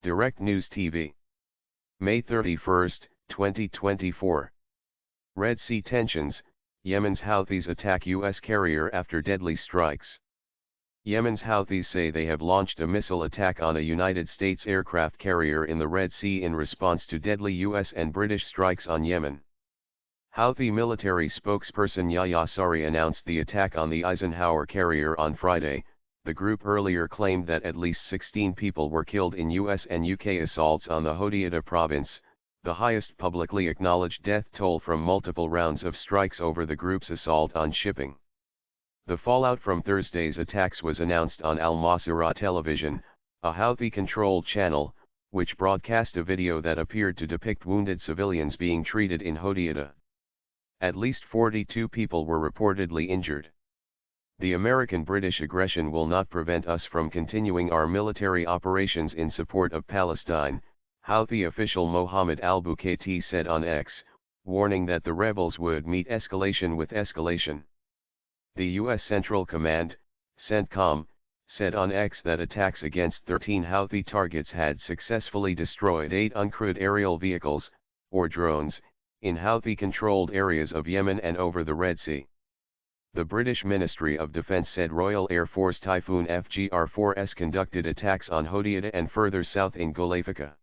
Direct News TV. May 31, 2024. Red Sea tensions, Yemen's Houthis attack U.S. carrier after deadly strikes. Yemen's Houthis say they have launched a missile attack on a United States aircraft carrier in the Red Sea in response to deadly U.S. and British strikes on Yemen. Houthi military spokesperson Yahya Saree announced the attack on the Eisenhower carrier on Friday. The group earlier claimed that at least 16 people were killed in US and UK assaults on the Houthis province, the highest publicly acknowledged death toll from multiple rounds of strikes over the group's assault on shipping. The fallout from Thursday's attacks was announced on Al Masirah television, a Houthi-controlled channel, which broadcast a video that appeared to depict wounded civilians being treated in Houthis. At least 42 people were reportedly injured. The American-British aggression will not prevent us from continuing our military operations in support of Palestine, Houthi official Mohammed al-Bukaiti said on X, warning that the rebels would meet escalation with escalation. The U.S. Central Command, CENTCOM, said on X that attacks against 13 Houthi targets had successfully destroyed 8 uncrewed aerial vehicles, or drones, in Houthi-controlled areas of Yemen and over the Red Sea. The British Ministry of Defence said Royal Air Force Typhoon FGR-4s conducted attacks on Houthis and further south in Golafika.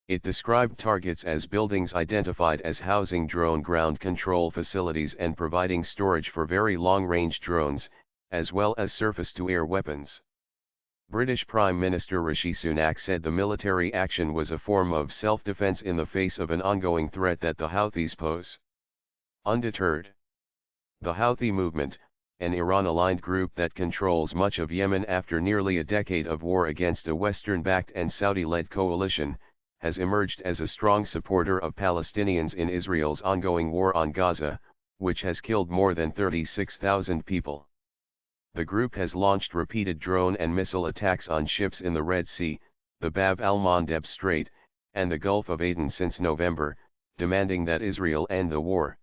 It described targets as buildings identified as housing drone ground control facilities and providing storage for very long-range drones, as well as surface-to-air weapons. British Prime Minister Rishi Sunak said the military action was a form of self-defense in the face of an ongoing threat that the Houthis pose. Undeterred. The Houthi movement, an Iran-aligned group that controls much of Yemen after nearly a decade of war against a Western-backed and Saudi-led coalition, has emerged as a strong supporter of Palestinians in Israel's ongoing war on Gaza, which has killed more than 36,000 people. The group has launched repeated drone and missile attacks on ships in the Red Sea, the Bab al-Mandeb Strait, and the Gulf of Aden since November, demanding that Israel end the war.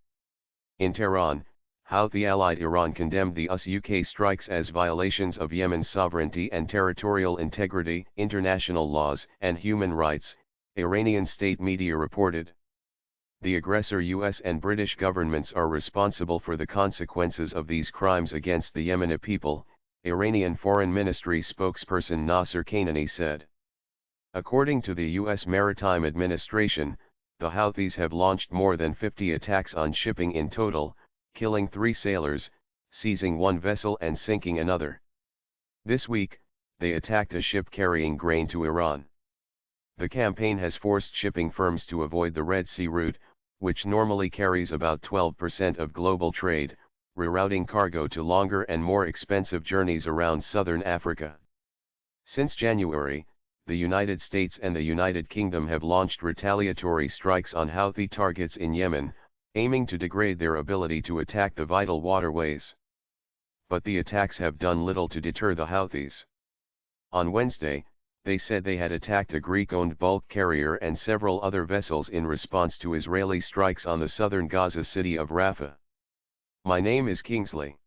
In Tehran, Houthi-allied Iran condemned the US-UK strikes as violations of Yemen's sovereignty and territorial integrity, international laws, and human rights, Iranian state media reported. The aggressor US and British governments are responsible for the consequences of these crimes against the Yemeni people, Iranian Foreign Ministry spokesperson Nasser Kanani said. According to the US Maritime Administration, the Houthis have launched more than 50 attacks on shipping in total, killing 3 sailors, seizing 1 vessel and sinking another. This week, they attacked a ship carrying grain to Iran. The campaign has forced shipping firms to avoid the Red Sea route, which normally carries about 12% of global trade, rerouting cargo to longer and more expensive journeys around southern Africa. Since January, the United States and the United Kingdom have launched retaliatory strikes on Houthi targets in Yemen, aiming to degrade their ability to attack the vital waterways. But the attacks have done little to deter the Houthis. On Wednesday, they said they had attacked a Greek-owned bulk carrier and several other vessels in response to Israeli strikes on the southern Gaza city of Rafah. My name is Kingsley.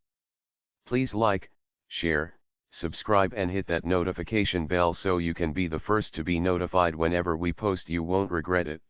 Please like, share, subscribe and hit that notification bell so you can be the first to be notified whenever we post. You won't regret it.